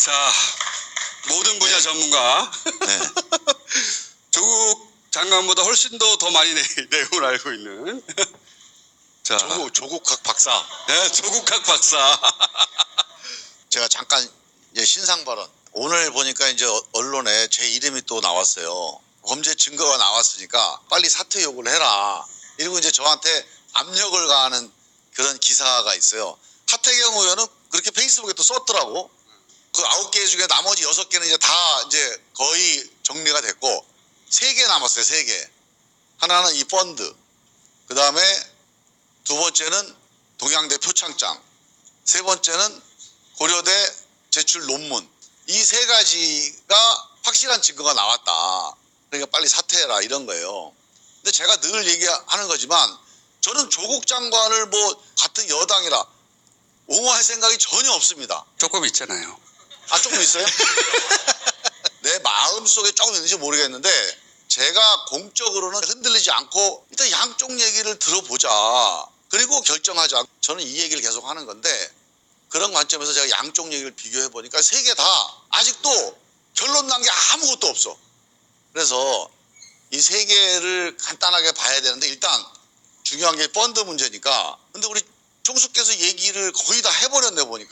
자, 모든 분야 전문가. 네. 조국 장관보다 훨씬 더 많이 내용을 알고 있는. 자, 조국학 박사. 네, 조국학 박사. 제가 잠깐 신상 발언. 오늘 보니까 이제 언론에 제 이름이 또 나왔어요. 범죄 증거가 나왔으니까 빨리 사퇴 요구를 해라. 이러고 이제 저한테 압력을 가하는 그런 기사가 있어요. 하태경 의원은 그렇게 페이스북에 또 썼더라고. 그 9개 중에 나머지 6개는 이제 다 이제 거의 정리가 됐고 3개 남았어요. 3개. 하나는 이 펀드. 그 다음에 두 번째는 동양대 표창장. 세 번째는 고려대 제출 논문. 이 3가지가 확실한 증거가 나왔다. 그러니까 빨리 사퇴해라 이런 거예요. 근데 제가 늘 얘기하는 거지만 저는 조국 장관을 뭐 같은 여당이라 옹호할 생각이 전혀 없습니다. 조금 있잖아요. 아, 조금 있어요? 내 마음속에 조금 있는지 모르겠는데 제가 공적으로는 흔들리지 않고 일단 양쪽 얘기를 들어보자. 그리고 결정하자. 저는 이 얘기를 계속 하는 건데 그런 관점에서 제가 양쪽 얘기를 비교해 보니까 3개 다 아직도 결론 난 게 아무것도 없어. 그래서 이 3개를 간단하게 봐야 되는데 일단 중요한 게 펀드 문제니까. 근데 우리 총수께서 얘기를 거의 다 해버렸네 보니까.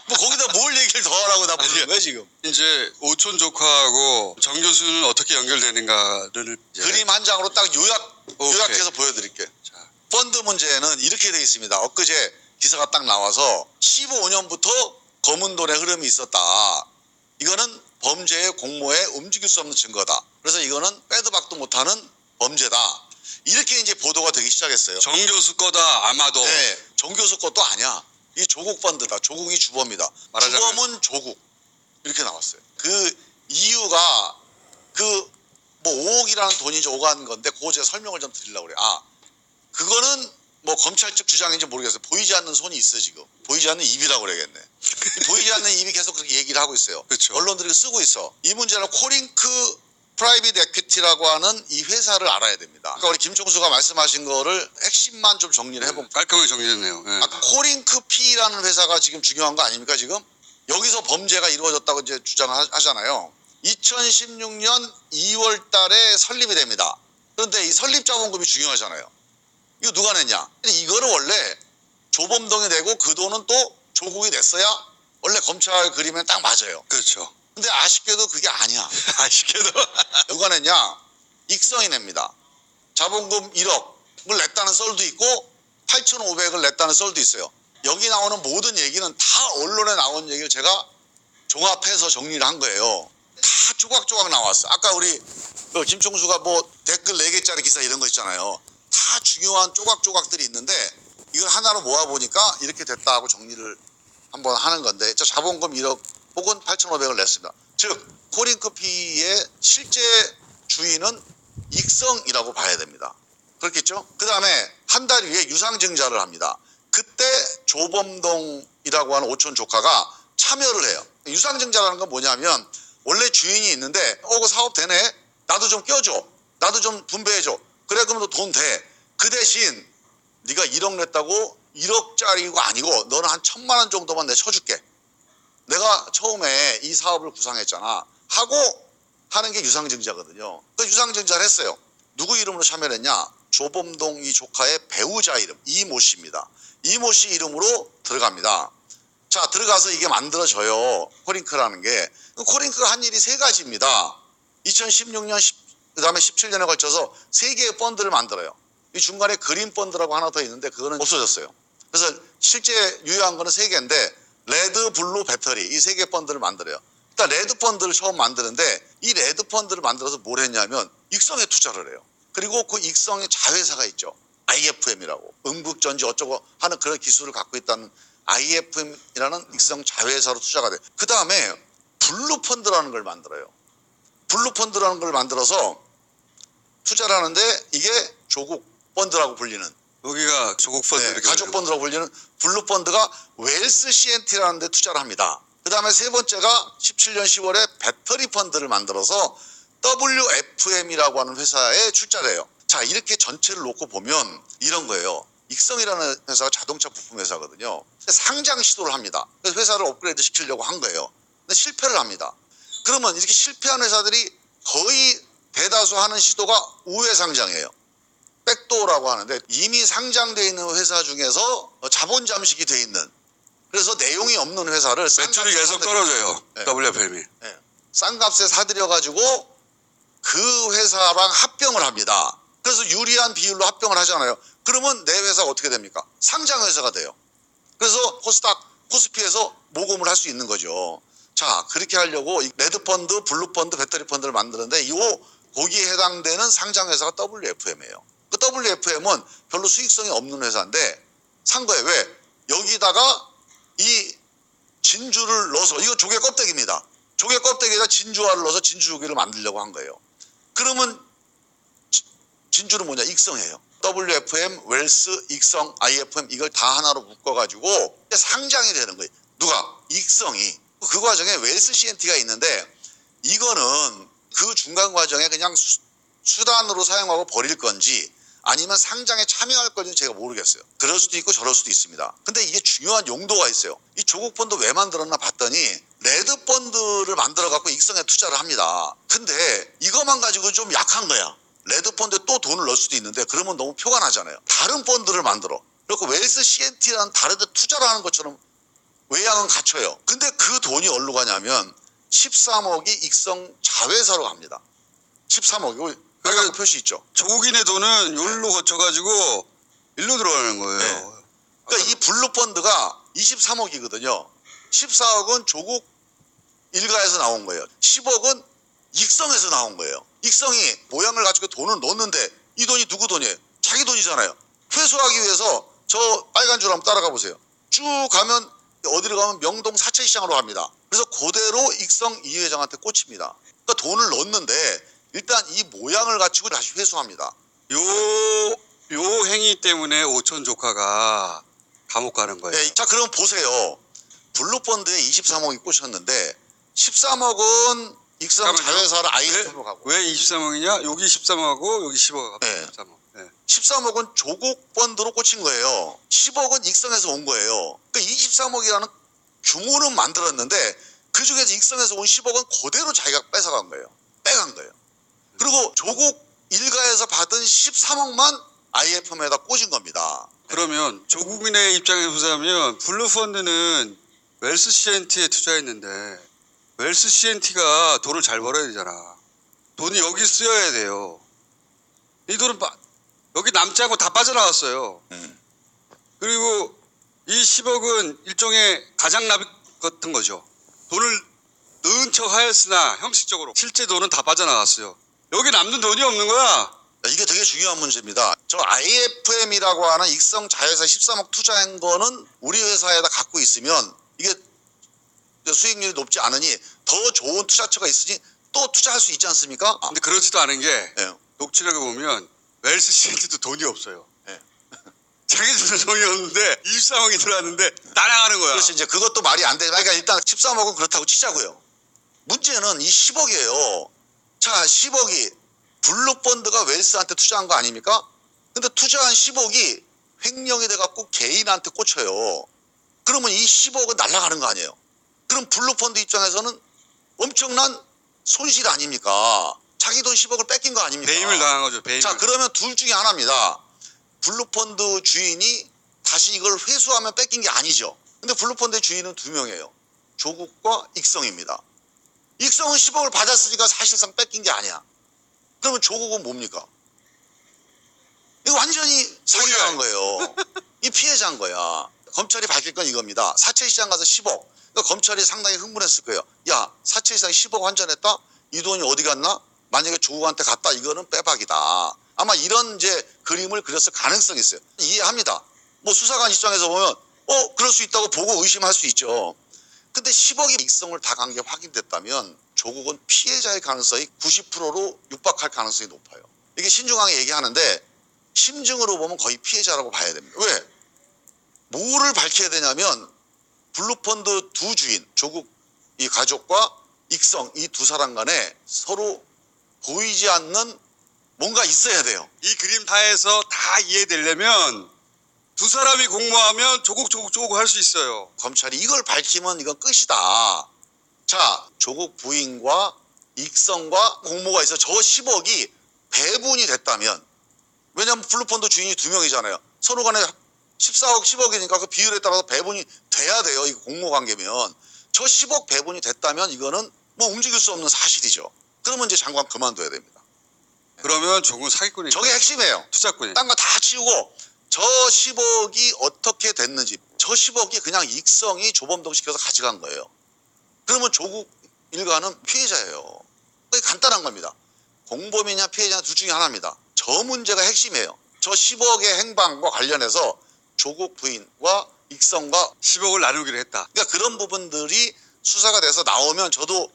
뭐 거기다 뭘 얘기를 더 하라고 나 부르는 거야 지금. 이제 오촌 조카하고 정 교수는 어떻게 연결되는가를 그림 한 장으로 딱 요약해서 보여드릴게요. 자, 펀드 문제는 이렇게 돼 있습니다. 엊그제 기사가 딱 나와서 15년부터 검은 돈의 흐름이 있었다. 이거는 범죄의 공모에 움직일 수 없는 증거다. 그래서 이거는 빼도 박도 못하는 범죄다. 이렇게 이제 보도가 되기 시작했어요. 정 교수 거다 아마도. 네, 정 교수 것도 아니야. 이 조국 펀드다. 조국이 주범이다. 말하자면. 주범은 조국. 이렇게 나왔어요. 그 이유가 그 뭐 5억이라는 돈이 이제 오간 건데 그거 제가 설명을 좀 드리려고 그래요. 아, 그거는 뭐 검찰 측 주장인지 모르겠어요. 보이지 않는 손이 있어 지금. 보이지 않는 입이라고 그래야겠네. 보이지 않는 입이 계속 그렇게 얘기를 하고 있어요. 그렇죠. 언론들이 쓰고 있어. 이 문제는 코링크 프라이빗 에퀴티라고 하는 이 회사를 알아야 됩니다. 그러니까 우리 김총수가 말씀하신 거를 핵심만 좀 정리를 해볼게요. 깔끔하게 정리됐네요. 네. 아까 코링크 P라는 회사가 지금 중요한 거 아닙니까 지금? 여기서 범죄가 이루어졌다고 이제 주장하잖아요. 2016년 2월 달에 설립이 됩니다. 그런데 이 설립 자본금이 중요하잖아요. 이거 누가 냈냐? 이거를 원래 조범동이 내고 그 돈은 또 조국이 냈어야 원래 검찰 그림엔 딱 맞아요. 그렇죠. 근데 아쉽게도 그게 아니야. 아쉽게도. 누가 냈냐? 익성이 냅니다. 자본금 1억을 냈다는 썰도 있고 8,500을 냈다는 썰도 있어요. 여기 나오는 모든 얘기는 다 언론에 나온 얘기를 제가 종합해서 정리를 한 거예요. 다 조각조각 나왔어. 아까 우리 김총수가 뭐 댓글 4개짜리 기사 이런 거 있잖아요. 다 중요한 조각조각들이 있는데 이걸 하나로 모아보니까 이렇게 됐다 하고 정리를 한번 하는 건데 저 자본금 1억 혹은 8,500을 냈습니다. 즉 코링크 P의 실제 주인은 익성이라고 봐야 됩니다. 그렇겠죠? 그 다음에 한 달 후에 유상증자를 합니다. 그때 조범동이라고 하는 오촌 조카가 참여를 해요. 유상증자라는 건 뭐냐면 원래 주인이 있는데 그 사업 되네? 나도 좀 껴줘. 나도 좀 분배해줘. 그래 그러면 너 돈 돼. 그 대신 네가 1억 냈다고 1억짜리가 아니고 너는 한 1,000만 원 정도만 내가 쳐줄게. 내가 처음에 이 사업을 구상했잖아. 하고 하는 게 유상증자거든요. 그 유상증자를 했어요. 누구 이름으로 참여를 했냐? 조범동 이 조카의 배우자 이름 이모 씨입니다. 이모 씨 이름으로 들어갑니다. 자, 들어가서 이게 만들어져요. 코링크라는 게. 코링크가 한 일이 3가지입니다. 2016년, 그다음에 17년에 걸쳐서 3개의 펀드를 만들어요. 이 중간에 그린 펀드라고 하나 더 있는데 그거는 없어졌어요. 그래서 실제 유효한 거는 3개인데 레드, 블루, 배터리 이 3개 펀드를 만들어요. 일단 레드 펀드를 처음 만드는데 이 레드 펀드를 만들어서 뭘 했냐면 익성에 투자를 해요. 그리고 그 익성의 자회사가 있죠. IFM이라고. 음극전지 어쩌고 하는 그런 기술을 갖고 있다는 IFM이라는 익성 자회사로 투자가 돼요. 그 다음에 블루 펀드라는 걸 만들어요. 블루 펀드라는 걸 만들어서 투자를 하는데 이게 조국 펀드라고 불리는 여기가 조국 펀드. 네, 가족 펀드라고 불리는 블루 펀드가 웰스 CNT라는 데 투자를 합니다. 그 다음에 3번째가 17년 10월에 배터리 펀드를 만들어서 WFM이라고 하는 회사에 출자를 해요. 자, 이렇게 전체를 놓고 보면 이런 거예요. 익성이라는 회사가 자동차 부품 회사거든요. 상장 시도를 합니다. 그래서 회사를 업그레이드 시키려고 한 거예요. 근데 실패를 합니다. 그러면 이렇게 실패한 회사들이 거의 대다수 하는 시도가 우회 상장이에요. 백도어라고 하는데 이미 상장되어 있는 회사 중에서 자본 잠식이 돼 있는, 그래서 내용이 없는 회사를 매출이 계속 떨어져요. 네. WFM이. 네. 싼 값에 사들여가지고 그 회사랑 합병을 합니다. 그래서 유리한 비율로 합병을 하잖아요. 그러면 내 회사가 어떻게 됩니까? 상장 회사가 돼요. 그래서 코스닥, 코스피에서 모금을 할 수 있는 거죠. 자, 그렇게 하려고 레드 펀드, 블루 펀드, 배터리 펀드를 만드는데 거기에 해당되는 상장 회사가 WFM이에요. 그 WFM은 별로 수익성이 없는 회사인데 산 거예요. 왜? 여기다가 이 진주를 넣어서, 이거 조개 껍데기입니다. 조개 껍데기에다 진주알을 넣어서 진주조개를 만들려고 한 거예요. 그러면 진주는 뭐냐? 익성이에요. WFM, 웰스, 익성, IFM 이걸 다 하나로 묶어가지고 상장이 되는 거예요. 누가? 익성이. 그 과정에 웰스 CNT가 있는데 이거는 그 중간 과정에 그냥 수단으로 사용하고 버릴 건지 아니면 상장에 참여할 건지 제가 모르겠어요. 그럴 수도 있고 저럴 수도 있습니다. 근데 이게 중요한 용도가 있어요. 이 조국 펀드 왜 만들었나 봤더니 레드 펀드를 만들어 갖고 익성에 투자를 합니다. 근데 이것만 가지고 좀 약한 거야. 레드 펀드에 또 돈을 넣을 수도 있는데 그러면 너무 표가 나잖아요. 다른 펀드를 만들어. 그리고 웰스 CNT라는 다른 데 투자를 하는 것처럼 외양은 갖춰요. 근데 그 돈이 어디로 가냐면 13억이 익성 자회사로 갑니다. 13억이 빨간 표시 있죠. 조국인의 돈은 여기로 거쳐가지고 일로 들어가는 거예요. 네. 그러니까 이 블루 펀드가 23억이거든요. 14억은 조국 일가에서 나온 거예요. 10억은 익성에서 나온 거예요. 익성이 모양을 가지고 돈을 넣었는데 이 돈이 누구 돈이에요? 자기 돈이잖아요. 회수하기 위해서 저 빨간 줄 한번 따라가 보세요. 쭉 가면 어디로 가면 명동 사채시장으로 갑니다. 그래서 그대로 익성 이 회장한테 꽂힙니다. 그러니까 돈을 넣었는데 일단 이 모양을 갖추고 다시 회수합니다. 요 행위 때문에 오천 조카가 감옥 가는 거예요. 네, 자, 그럼 보세요. 블루펀드에 23억이 꽂혔는데 13억은 익성 자회사를 IFM으로 가고. 왜 23억이냐? 여기 13억하고 여기 10억. 네. 13억. 네. 13억은 조국 펀드로 꽂힌 거예요. 10억은 익성에서 온 거예요. 그러니까 23억이라는 규모는 만들었는데 그 중에서 익성에서 온 10억은 그대로 자기가 뺏어간 거예요. 빼간 거예요. 그리고 조국 일가에서 받은 13억만 IFM에다 꽂은 겁니다. 그러면 조국인의 입장에서 보자면 블루펀드는 웰스 CNT에 투자했는데 웰스 CNT가 돈을 잘 벌어야 되잖아. 돈이 여기 쓰여야 돼요. 이 돈은 여기 남지 않고 다 빠져나왔어요. 그리고 이 10억은 일종의 가장납입 같은 거죠. 돈을 넣은 척 하였으나 형식적으로 실제 돈은 다 빠져나갔어요. 여기 남는 돈이 없는 거야. 이게 되게 중요한 문제입니다. 저 IFM이라고 하는 익성 자회사 13억 투자한 거는 우리 회사에다 갖고 있으면 이게 수익률이 높지 않으니 더 좋은 투자처가 있으니 또 투자할 수 있지 않습니까? 근데 그렇지도 않은 게 네. 녹취록에 보면 웰스 CNT도 돈이 없어요. 네. 자기들도 돈이 없는데 23억이 들어왔는데 날아가는 거야. 그래서 이제 그것도 말이 안 돼. 그러니까 일단 13억은 그렇다고 치자고요. 문제는 이 10억이에요. 자, 10억이 블루펀드가 웰스한테 투자한 거 아닙니까? 근데 투자한 10억이 횡령이 돼갖고 개인한테 꽂혀요. 그러면 이 10억은 날아가는 거 아니에요? 그럼 블루펀드 입장에서는 엄청난 손실 아닙니까? 자기 돈 10억을 뺏긴 거 아닙니까? 배임을 당한 거죠. 배임을. 자, 그러면 둘 중에 하나입니다. 블루펀드 주인이 다시 이걸 회수하면 뺏긴 게 아니죠. 근데 블루펀드의 주인은 두 명이에요. 조국과 익성입니다. 익성은 10억을 받았으니까 사실상 뺏긴 게 아니야. 그러면 조국은 뭡니까? 이거 완전히 사기당한 거예요. 이 피해자인 거야. 검찰이 밝힐 건 이겁니다. 사채시장 가서 10억. 그러니까 검찰이 상당히 흥분했을 거예요. 야, 사채시장에 10억 환전했다? 이 돈이 어디 갔나? 만약에 조국한테 갔다? 이거는 빼박이다. 아마 이런 이제 그림을 그렸을 가능성이 있어요. 이해합니다. 뭐 수사관 입장에서 보면 그럴 수 있다고 보고 의심할 수 있죠. 근데 10억이 익성을 다 간 게 확인됐다면 조국은 피해자의 가능성이 90%로 육박할 가능성이 높아요. 이게 신중하게 얘기하는데 심증으로 보면 거의 피해자라고 봐야 됩니다. 왜? 뭐를 밝혀야 되냐면 블루펀드 두 주인, 조국 이 가족과 익성 이 두 사람 간에 서로 보이지 않는 뭔가 있어야 돼요. 이 그림 다해서 다 이해되려면 두 사람이 공모하면 조국 할 수 있어요. 검찰이 이걸 밝히면 이건 끝이다. 자, 조국 부인과 익성과 공모가 있어 저 10억이 배분이 됐다면, 왜냐하면 블루펀드 주인이 2명이잖아요. 서로 간에 14억, 10억이니까 그 비율에 따라서 배분이 돼야 돼요. 이 공모 관계면. 저 10억 배분이 됐다면 이거는 뭐 움직일 수 없는 사실이죠. 그러면 이제 장관 그만둬야 됩니다. 그러면 조국은 사기꾼이에요. 저게 핵심이에요. 투자꾼이에요. 딴 거 다 치우고 저 10억이 어떻게 됐는지, 저 10억이 그냥 익성이 조범동 시켜서 가져간 거예요. 그러면 조국 일가는 피해자예요. 그게 간단한 겁니다. 공범이냐 피해자냐 둘 중에 하나입니다. 저 문제가 핵심이에요. 저 10억의 행방과 관련해서 조국 부인과 익성과 10억을 나누기로 했다. 그러니까 그런 부분들이 수사가 돼서 나오면 저도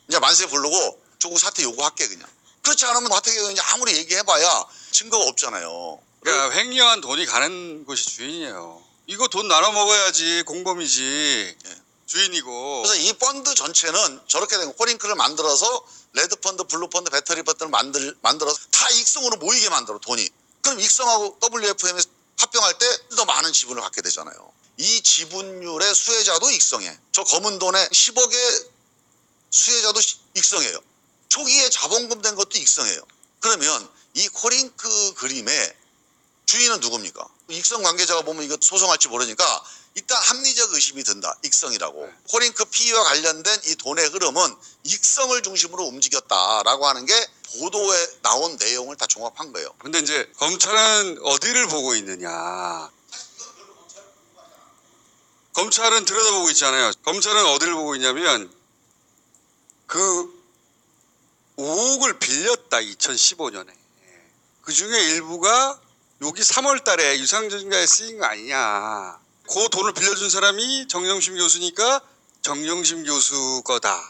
이제 만세 부르고 조국 사퇴 요구할게 그냥. 그렇지 않으면 화태경 이제 아무리 얘기해봐야 증거가 없잖아요. 그러니까 횡령한 돈이 가는 곳이 주인이에요. 이거 돈 나눠 먹어야지 공범이지. 예. 주인이고. 그래서 이 펀드 전체는 저렇게 된 코링크를 만들어서 레드펀드, 블루펀드, 배터리 펀드를 만들어서 다 익성으로 모이게 만들어 돈이. 그럼 익성하고 WFM이 합병할 때 더 많은 지분을 갖게 되잖아요. 이 지분율의 수혜자도 익성해. 저 검은 돈의 10억의 수혜자도 익성해요. 초기에 자본금 된 것도 익성해요. 그러면 이 코링크 그림의 주인은 누굽니까? 익성 관계자가 보면 이거 소송할지 모르니까 일단 합리적 의심이 든다. 익성이라고. 네. 코링크 피의와 관련된 이 돈의 흐름은 익성을 중심으로 움직였다라고 하는 게 보도에 나온 내용을 다 종합한 거예요. 근데 이제 검찰은 어디를 보고 있느냐. 검찰은 들여다보고 있잖아요. 검찰은 어디를 보고 있냐면 그 5억을 빌렸다 2015년에. 그 중에 일부가 여기 3월 달에 유상증자에 쓰인 거 아니냐. 그 돈을 빌려준 사람이 정영심 교수니까 정영심 교수 거다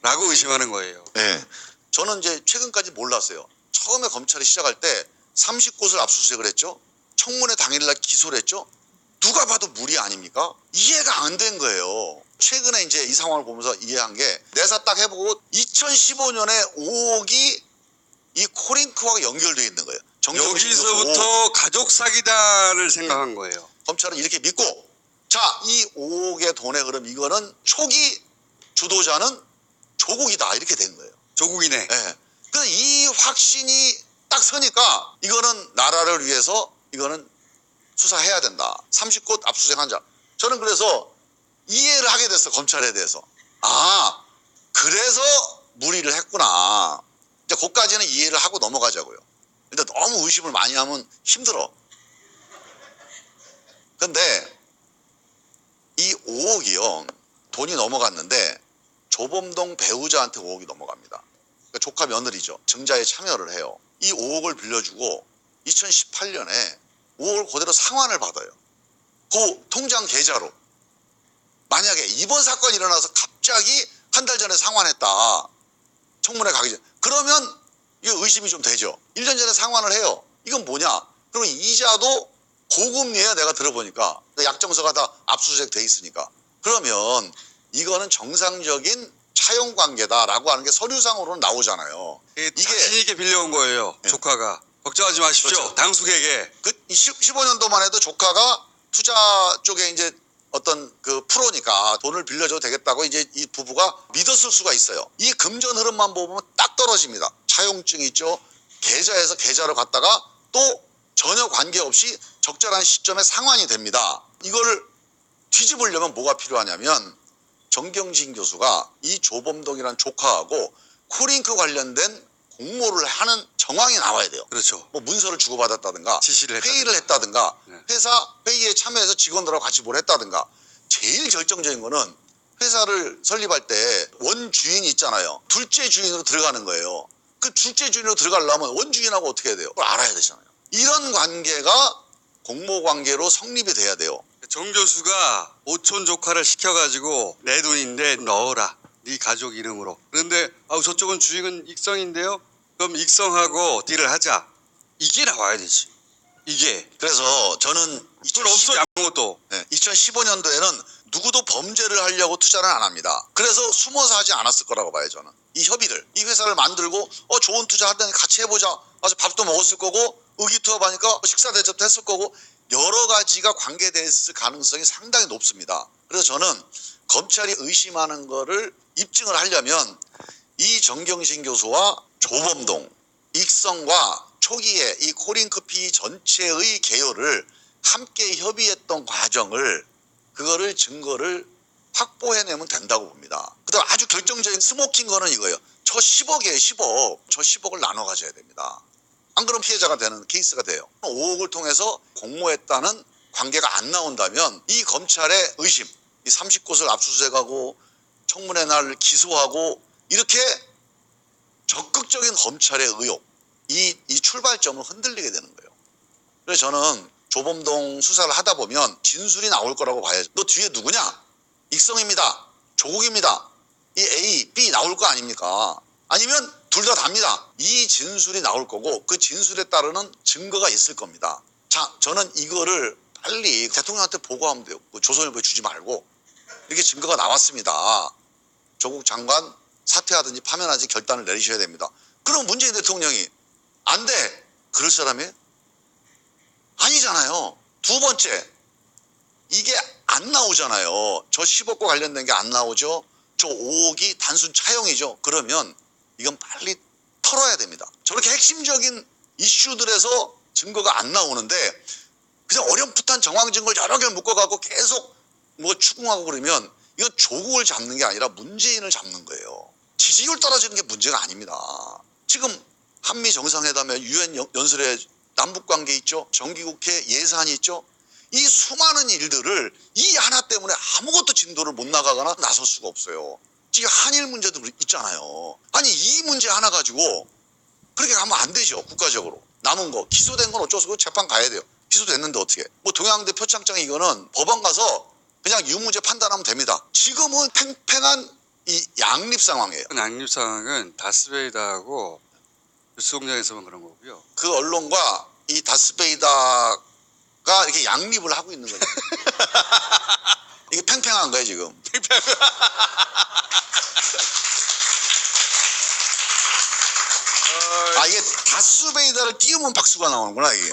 라고 의심하는 거예요. 네. 저는 이제 최근까지 몰랐어요. 처음에 검찰이 시작할 때 30곳을 압수수색을 했죠. 청문회 당일날 기소를 했죠. 누가 봐도 무리 아닙니까? 이해가 안 된 거예요. 최근에 이제 이 상황을 보면서 이해한 게 내사 딱 해보고 2015년에 5억이 이 코링크와 연결되어 있는 거예요. 여기서부터 가족 사기다를 생각한 거예요. 검찰은 이렇게 믿고, 자, 이 5억의 돈의 흐름, 이거는 초기 주도자는 조국이다 이렇게 된 거예요. 조국이네. 예. 그래서 이 확신이 딱 서니까 이거는 나라를 위해서 이거는 수사해야 된다. 30곳 압수수색한 자. 저는 그래서 이해를 하게 됐어. 검찰에 대해서. 아, 그래서 무리를 했구나. 이제 거기까지는 이해를 하고 넘어가자고요. 근데 너무 의심을 많이 하면 힘들어. 근데 이 5억이요. 돈이 넘어갔는데 조범동 배우자한테 5억이 넘어갑니다. 그러니까 조카 며느리죠. 증자에 참여를 해요. 이 5억을 빌려주고 2018년에 5억을 그대로 상환을 받아요. 그 통장 계좌로. 만약에 이번 사건이 일어나서 갑자기 한 달 전에 상환했다. 청문회 가기 전에. 그러면 이거 의심이 좀 되죠. 1년 전에 상환을 해요. 이건 뭐냐? 그러면 이자도 고금리예요. 내가 들어보니까. 약정서가 다 압수수색 돼 있으니까. 그러면 이거는 정상적인 차용 관계다라고 하는 게 서류상으로는 나오잖아요. 이게 자신 있게 빌려온 거예요. 네. 조카가. 걱정하지 마십시오. 그렇죠. 당숙에게. 그 15년도만 해도 조카가 투자 쪽에 이제 어떤 그 프로니까 돈을 빌려줘도 되겠다고 이제 이 부부가 믿었을 수가 있어요. 이 금전 흐름만 보면 딱 떨어집니다. 차용증이 있죠. 계좌에서 계좌로 갔다가 또 전혀 관계없이 적절한 시점에 상환이 됩니다. 이거를 뒤집으려면 뭐가 필요하냐면 정경진 교수가 이 조범동이라는 조카하고 코링크 관련된 공모를 하는 정황이 나와야 돼요. 그렇죠. 뭐 문서를 주고받았다든가 지시를 했다든가. 회의를 했다든가 네. 회사 회의에 참여해서 직원들하고 같이 뭘 했다든가. 제일 결정적인 거는 회사를 설립할 때 원주인이 있잖아요. 둘째 주인으로 들어가는 거예요. 그 둘째 주인으로 들어가려면 원주인하고 어떻게 해야 돼요? 그걸 알아야 되잖아요. 이런 관계가 공모 관계로 성립이 돼야 돼요. 정 교수가 오촌 조카를 시켜가지고 내 돈인데 넣어라. 네 가족 이름으로. 그런데 저쪽은 주인은 익성인데요. 그럼 익성하고 딜을 하자. 이게 나와야 되지. 이게. 그래서 저는 그건 없어 아무것도. 2015년도에는 누구도 범죄를 하려고 투자를 안 합니다. 그래서 숨어서 하지 않았을 거라고 봐요. 저는 이 협의를, 이 회사를 만들고 좋은 투자 하더니 같이 해보자. 와서 밥도 먹었을 거고 의기투합하니까 식사 대접도 했을 거고 여러 가지가 관계됐을 가능성이 상당히 높습니다. 그래서 저는 검찰이 의심하는 거를 입증을 하려면 이 정경심 교수와 조범동, 익성과 초기에 이 코링크피 전체의 개요를 함께 협의했던 과정을 그거를 증거를 확보해내면 된다고 봅니다. 그다음 아주 결정적인 스모킹 거는 이거예요. 저 10억이에요. 10억. 저 10억을 나눠 가져야 됩니다. 안 그러면 피해자가 되는 케이스가 돼요. 5억을 통해서 공모했다는 관계가 안 나온다면 이 검찰의 의심, 이 30곳을 압수수색하고 청문회 날 기소하고 이렇게 적극적인 검찰의 의혹, 이 출발점을 흔들리게 되는 거예요. 그래서 저는 조범동 수사를 하다 보면 진술이 나올 거라고 봐야죠. 너 뒤에 누구냐? 익성입니다. 조국입니다. 이 A, B 나올 거 아닙니까? 아니면 둘 다 답니다. 이 진술이 나올 거고 그 진술에 따르는 증거가 있을 겁니다. 자, 저는 이거를 빨리 대통령한테 보고하면 돼요. 그 조선일보에 주지 말고 이렇게 증거가 나왔습니다. 조국 장관 사퇴하든지 파면하든지 결단을 내리셔야 됩니다. 그럼 문재인 대통령이 안 돼. 그럴 사람이에요? 아니잖아요. 두 번째, 이게 안 나오잖아요. 저 10억과 관련된 게 안 나오죠. 저 5억이 단순 차용이죠. 그러면 이건 빨리 털어야 됩니다. 저렇게 핵심적인 이슈들에서 증거가 안 나오는데 그냥 어렴풋한 정황 증거를 여러 개 묶어갖고 계속 뭐 추궁하고 그러면 이건 조국을 잡는 게 아니라 문재인을 잡는 거예요. 지지율 떨어지는 게 문제가 아닙니다. 지금 한미 정상회담에 유엔 연설에 남북관계 있죠. 정기국회 예산이 있죠. 이 수많은 일들을 이 하나 때문에 아무것도 진도를 못 나가거나 나설 수가 없어요. 지금 한일 문제도 있잖아요. 아니 이 문제 하나 가지고 그렇게 가면 안 되죠. 국가적으로. 남은 거 기소된 건 어쩔 수 없고 재판 가야 돼요. 기소됐는데 어떻게. 뭐 동양대 표창장 이거는 법원 가서 그냥 유무죄 판단하면 됩니다. 지금은 팽팽한 이 양립 상황이에요. 양립 상황은 다스베이다하고 뉴스공장에서만 그런 거고요. 그 언론과 이 다스베이다가 이렇게 양립을 하고 있는 거죠. 이게 팽팽한 거예요 지금. 아 이게 다스베이다를 띄우면 박수가 나오는구나 이게.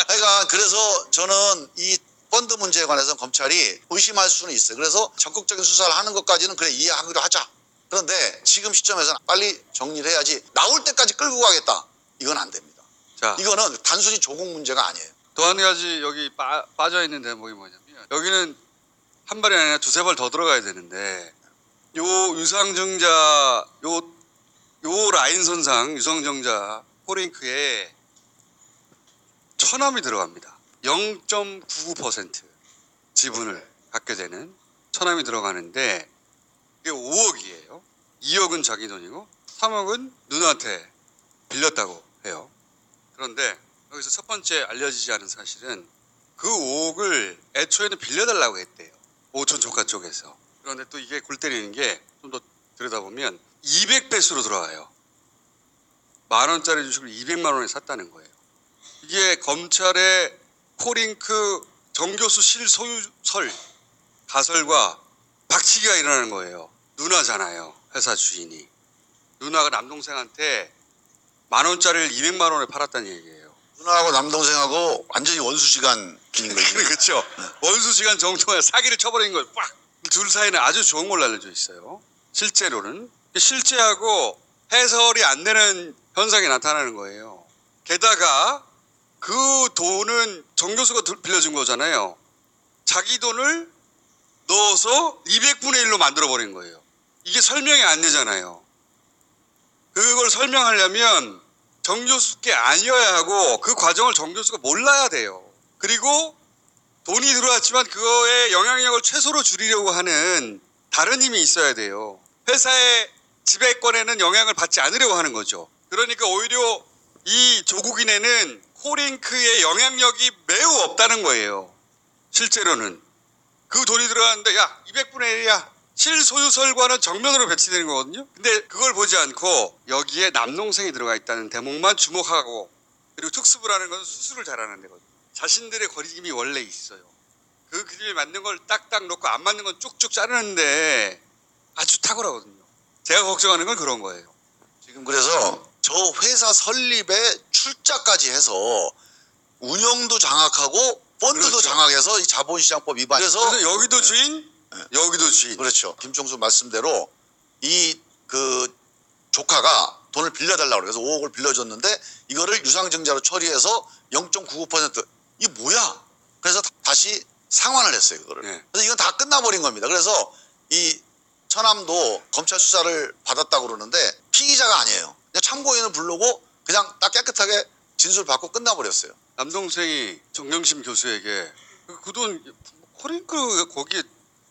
그러니까 그래서 저는 이 펀드 문제에 관해서 검찰이 의심할 수는 있어요. 그래서 적극적인 수사를 하는 것까지는 그래 이해하기로 하자. 그런데 지금 시점에서는 빨리 정리를 해야지 나올 때까지 끌고 가겠다. 이건 안 됩니다. 자, 이거는 단순히 조국 문제가 아니에요. 또 한 가지 여기 빠져 있는 대목이 뭐냐면 여기는 한 발이 아니라 두세 발 더 들어가야 되는데 요 유상증자 요 라인 선상 유상증자 포링크에 처남이 들어갑니다. 0.99% 지분을 갖게 되는 처남이 들어가는데 이게 5억이에요. 2억은 자기 돈이고 3억은 누나한테 빌렸다고 해요. 그런데 여기서 첫 번째 알려지지 않은 사실은 그 5억을 애초에는 빌려달라고 했대요. 오촌 조카 쪽에서. 그런데 또 이게 골 때리는 게 좀 더 들여다보면 200배수로 들어와요. 10,000원짜리 주식을 200만 원에 샀다는 거예요. 이게 검찰의 코링크 정교수 실소유설 가설과 박치기가 일어나는 거예요. 누나잖아요. 회사 주인이. 누나가 남동생한테 10,000원짜리를 200만 원에 팔았다는 얘기예요. 누나하고 남동생하고 완전히 원수시간인 거죠. 그렇죠. 원수시간 정통에 사기를 쳐버린 거예요. 빡! 둘 사이는 아주 좋은 걸로 알려져 있어요. 실제로는. 실제하고 해설이 안 되는 현상이 나타나는 거예요. 게다가 그 돈은 정 교수가 빌려준 거잖아요. 자기 돈을 넣어서 200분의 1로 만들어버린 거예요. 이게 설명이 안 되잖아요. 그걸 설명하려면 정 교수께 아니어야 하고 그 과정을 정 교수가 몰라야 돼요. 그리고 돈이 들어왔지만 그거의 영향력을 최소로 줄이려고 하는 다른 힘이 있어야 돼요. 회사의 지배권에는 영향을 받지 않으려고 하는 거죠. 그러니까 오히려 이 조국인에는 코링크의 영향력이 매우 없다는 거예요. 실제로는. 그 돈이 들어갔는데 야 200분의 1이야. 실소유설과는 정면으로 배치되는 거거든요. 근데 그걸 보지 않고 여기에 남동생이 들어가 있다는 대목만 주목하고 그리고 특수부라는 건 수술을 잘하는 데거든요. 자신들의 거리낌이 원래 있어요. 그 그림에 맞는 걸 딱딱 놓고 안 맞는 건 쭉쭉 자르는데 아주 탁월하거든요. 제가 걱정하는 건 그런 거예요. 지금 그래서 저 회사 설립에 출자까지 해서 운영도 장악하고 펀드도 그렇죠. 장악해서 이 자본시장법 위반. 그래서 여기도 주인, 여기도 주인. 그렇죠. 김총수 말씀대로 이 그 조카가 돈을 빌려달라고 그래서 5억을 빌려줬는데 이거를 유상증자로 처리해서 0.99% 이게 뭐야? 그래서 다시 상환을 했어요 그거를. 네. 그래서 이건 다 끝나버린 겁니다. 그래서 이 처남도 검찰 수사를 받았다고 그러는데 피의자가 아니에요. 그냥 참고인을 부르고 그냥 딱 깨끗하게 진술 받고 끝나버렸어요. 남동생이 정경심 교수에게 그 돈 코링크 거기에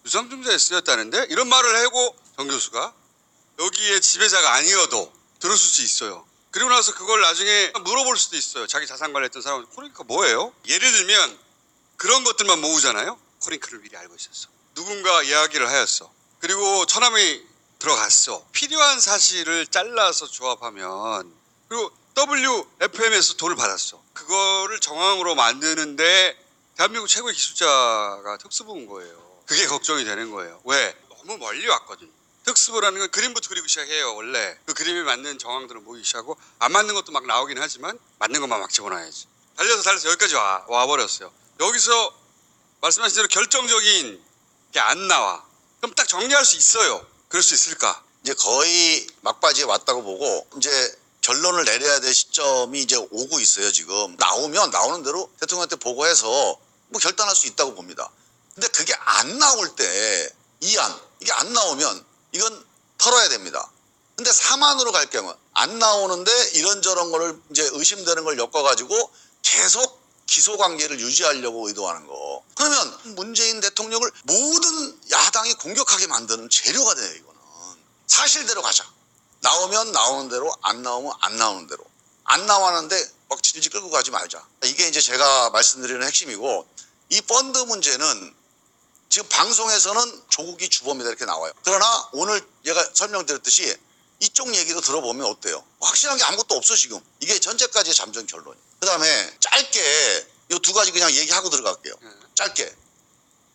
유상증자에 쓰였다는데 이런 말을 하고 정 교수가 여기에 지배자가 아니어도 들었을 수 있어요. 그리고 나서 그걸 나중에 물어볼 수도 있어요. 자기 자산 관리했던 사람은 코링크가 뭐예요? 예를 들면 그런 것들만 모으잖아요. 코링크를 미리 알고 있었어. 누군가 이야기를 하였어. 그리고 처남이 들어갔어. 필요한 사실을 잘라서 조합하면 그리고 WFM에서 돈을 받았어. 그거를 정황으로 만드는데 대한민국 최고의 기술자가 특수부인 거예요. 그게 걱정이 되는 거예요. 왜? 너무 멀리 왔거든요. 특수부라는 건 그림부터 그리고 시작해요. 원래 그 그림에 맞는 정황들을 모이기 시작하고 안 맞는 것도 막 나오긴 하지만 맞는 것만 막 집어넣어야지. 달려서 여기까지 와버렸어요. 여기서 말씀하신 대로 결정적인 게 안 나와. 그럼 딱 정리할 수 있어요. 그럴 수 있을까? 이제 거의 막바지에 왔다고 보고 이제 결론을 내려야 될 시점이 이제 오고 있어요. 지금 나오면 나오는 대로 대통령한테 보고해서 뭐 결단할 수 있다고 봅니다. 근데 그게 안 나올 때 이안 이게 안 나오면 이건 털어야 됩니다. 근데 사만으로 갈 경우 안 나오는데 이런저런 거를 이제 의심되는 걸 엮어가지고 계속 기소 관계를 유지하려고 의도하는 거. 그러면 문재인 대통령을 모든 야당이 공격하게 만드는 재료가 돼요. 이거는 사실대로 가자. 나오면 나오는 대로, 안 나오면 안 나오는 대로. 안 나왔는데 막 질질 끌고 가지 말자. 이게 이제 제가 말씀드리는 핵심이고, 이 펀드 문제는 지금 방송에서는 조국이 주범이다 이렇게 나와요. 그러나 오늘 얘가 설명드렸듯이 이쪽 얘기도 들어보면 어때요? 확실한 게 아무것도 없어 지금. 이게 전제까지의 잠정 결론이에요. 그 다음에 짧게 이 두 가지 그냥 얘기하고 들어갈게요. 짧게.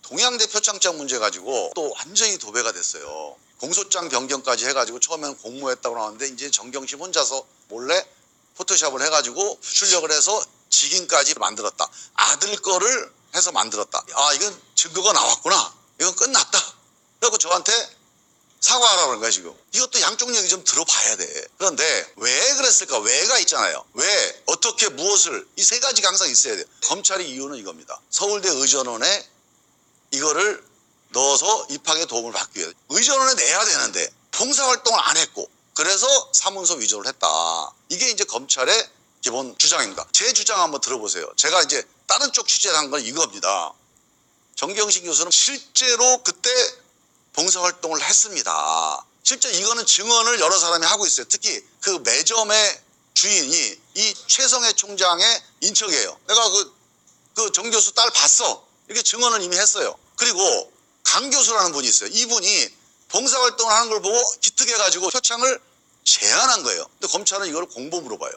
동양대 표창장 문제 가지고 또 완전히 도배가 됐어요. 공소장 변경까지 해가지고 처음에는 공모했다고 나왔는데 이제 정경심 혼자서 몰래 포토샵을 해가지고 출력을 해서 직인까지 만들었다. 아들 거를 해서 만들었다. 아 이건 증거가 나왔구나. 이건 끝났다. 그래서 저한테 사과하라고 그런 거야 지금. 이것도 양쪽 얘기 좀 들어봐야 돼. 그런데 왜 그랬을까? 왜가 있잖아요. 왜 어떻게 무엇을 이 세 가지가 항상 있어야 돼요. 검찰의 이유는 이겁니다. 서울대 의전원에 이거를 넣어서 입학에 도움을 받기 위해 의전원에 내야 되는데 봉사활동을 안 했고 그래서 사문서 위조를 했다. 이게 이제 검찰의 기본 주장입니다. 제 주장 한번 들어보세요. 제가 이제 다른 쪽 취재를 한 건 이겁니다. 정경심 교수는 실제로 그때 봉사활동을 했습니다. 실제 이거는 증언을 여러 사람이 하고 있어요. 특히 그 매점의 주인이 이 최성해 총장의 인척이에요. 내가 그 정 교수 딸 봤어. 이렇게 증언을 이미 했어요. 그리고 강 교수라는 분이 있어요. 이분이 봉사활동을 하는 걸 보고 기특해가지고 표창을 제안한 거예요. 근데 검찰은 이걸 공범으로 봐요.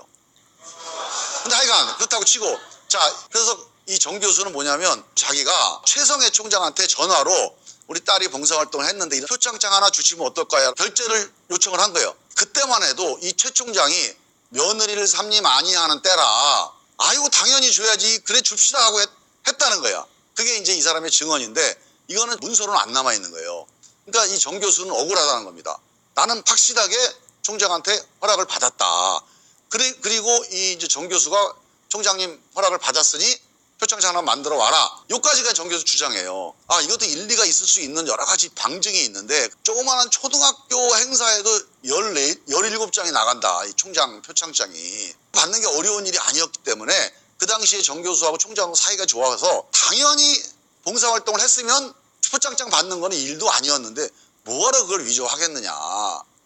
근데 하여간 그렇다고 치고 자 그래서 이 정 교수는 뭐냐면 자기가 최성해 총장한테 전화로 우리 딸이 봉사활동을 했는데 이런 표창장 하나 주시면 어떨까요? 결재를 요청을 한 거예요. 그때만 해도 이 최 총장이 며느리를 삼림 아니하는 때라 아이고 당연히 줘야지 그래 줍시다 하고 했다는 거야. 그게 이제 이 사람의 증언인데 이거는 문서로는 안 남아있는 거예요. 그러니까 이 정 교수는 억울하다는 겁니다. 나는 확실하게 총장한테 허락을 받았다. 그리고 이 이제 정 교수가 총장님 허락을 받았으니 표창장 하나 만들어 와라. 여기까지가 정 교수 주장이에요. 아 이것도 일리가 있을 수 있는 여러 가지 방증이 있는데 조그마한 초등학교 행사에도 17장이 나간다. 이 총장 표창장이. 받는 게 어려운 일이 아니었기 때문에 그 당시에 정 교수하고 총장하고 사이가 좋아서 당연히 봉사활동을 했으면 표창장 받는 거는 일도 아니었는데 뭐하러 그걸 위조하겠느냐.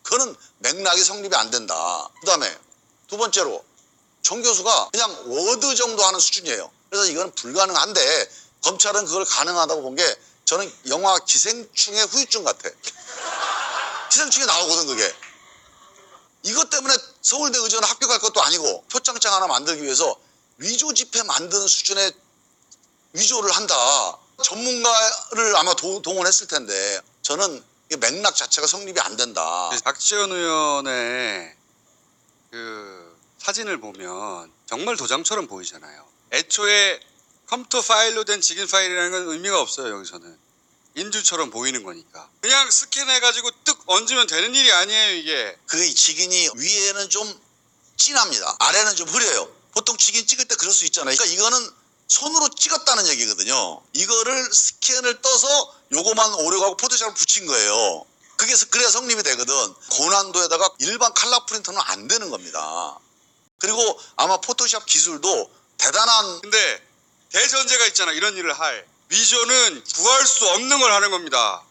그거는 맥락이 성립이 안 된다. 그 다음에 두 번째로 정 교수가 그냥 워드 정도 하는 수준이에요. 그래서 이건 불가능한데 검찰은 그걸 가능하다고 본 게 저는 영화 기생충의 후유증 같아. 기생충에 나오거든 그게. 이것 때문에 서울대 의전에 합격할 것도 아니고 표창장 하나 만들기 위해서 위조 지폐 만드는 수준의 위조를 한다. 전문가를 아마 동원했을 텐데 저는 이 맥락 자체가 성립이 안 된다. 박지원 의원의 그 사진을 보면 정말 도장처럼 보이잖아요. 애초에 컴퓨터 파일로 된 직인 파일이라는 건 의미가 없어요. 여기서는 인주처럼 보이는 거니까 그냥 스캔해가지고 뜩 얹으면 되는 일이 아니에요. 이게 그 직인이 위에는 좀 진합니다. 아래는 좀 흐려요. 보통 직인 찍을 때 그럴 수 있잖아요. 그러니까 이거는 손으로 찍었다는 얘기거든요. 이거를 스캔을 떠서 요거만 오려가고 포토샵을 붙인 거예요. 그게 그래야 성립이 되거든. 고난도에다가 일반 칼라 프린터는 안 되는 겁니다. 그리고 아마 포토샵 기술도 대단한. 근데 대전제가 있잖아. 이런 일을 할 위조는 구할 수 없는 걸 하는 겁니다.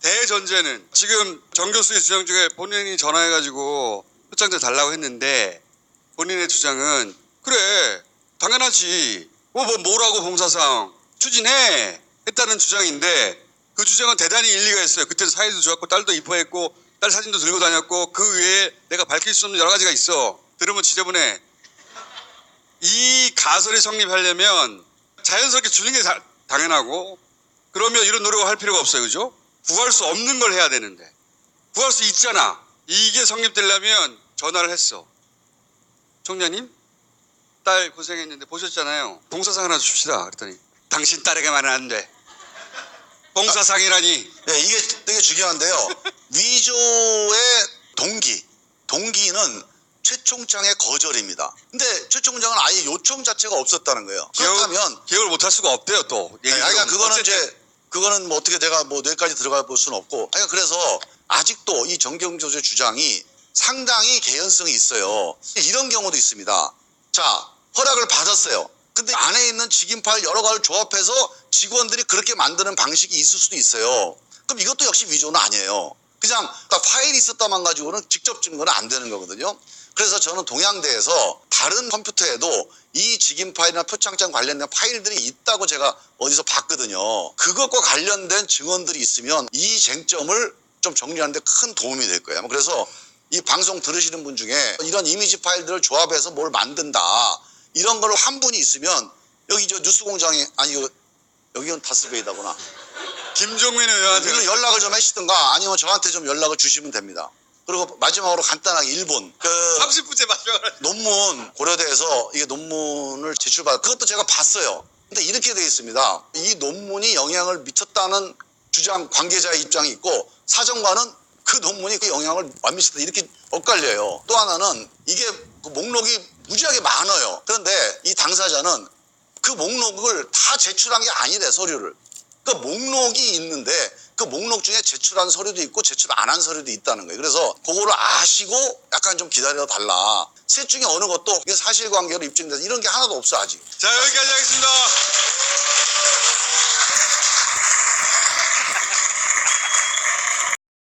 대전제는 지금 정 교수의 주장 중에 본인이 전화해가지고 표창장 달라고 했는데 본인의 주장은 그래 당연하지 뭐라고 봉사상 추진해 했다는 주장인데 그 주장은 대단히 일리가 있어요. 그때는 사이도 좋았고 딸도 이뻐했고 딸 사진도 들고 다녔고 그 외에 내가 밝힐 수 없는 여러 가지가 있어. 들으면 지저분해. 이 가설이 성립하려면 자연스럽게 주는 게 당연하고 그러면 이런 노력을 할 필요가 없어요. 그죠? 구할 수 없는 걸 해야 되는데 구할 수 있잖아. 이게 성립되려면 전화를 했어. 총장님 딸 고생했는데 보셨잖아요. 봉사상 하나 줍시다. 그랬더니 당신 딸에게만은 안 돼. 봉사상이라니. 네, 이게 되게 중요한데요. 위조의 동기는 최 총장의 거절입니다. 근데 최 총장은 아예 요청 자체가 없었다는 거예요. 그렇다면 기억을 못할 수가 없대요. 또. 네, 그러니까 그거는 이제 그거는 뭐 어떻게 제가 뭐 뇌까지 들어가 볼 수는 없고. 그러니까 그래서 아직도 이 정경 교수의 주장이 상당히 개연성이 있어요. 이런 경우도 있습니다. 자, 허락을 받았어요. 근데 안에 있는 직인 파일 여러 가지를 조합해서 직원들이 그렇게 만드는 방식이 있을 수도 있어요. 그럼 이것도 역시 위조는 아니에요. 그냥 파일이 있었다만 가지고는 직접 증거는 안 되는 거거든요. 그래서 저는 동양대에서 다른 컴퓨터에도 이 직인 파일이나 표창장 관련된 파일들이 있다고 제가 어디서 봤거든요. 그것과 관련된 증언들이 있으면 이 쟁점을 좀 정리하는 데 큰 도움이 될 거예요. 그래서 이 방송 들으시는 분 중에 이런 이미지 파일들을 조합해서 뭘 만든다 이런 걸 한 분이 있으면 여기 저 뉴스공장에 아니 여기는 다스베이다구나. 김종민 의원한테 이런 연락을 좀 하시든가 아니면 저한테 좀 연락을 주시면 됩니다. 그리고 마지막으로 간단하게 1분 30분째 마지막으로 논문 고려대에서 이게 논문을 제출받아 그것도 제가 봤어요. 근데 이렇게 되어 있습니다. 이 논문이 영향을 미쳤다는 주장 관계자의 입장이 있고 사정관은 그 논문이 그 영향을 안 미쳤다 이렇게 엇갈려요. 또 하나는 이게 그 목록이 무지하게 많아요. 그런데 이 당사자는 그 목록을 다 제출한 게 아니래. 서류를. 그 목록이 있는데 그 목록 중에 제출한 서류도 있고 제출 안 한 서류도 있다는 거예요. 그래서 그거를 아시고 약간 좀 기다려 달라. 셋 중에 어느 것도 사실관계로 입증돼서 이런 게 하나도 없어 아직. 자 여기까지 하겠습니다.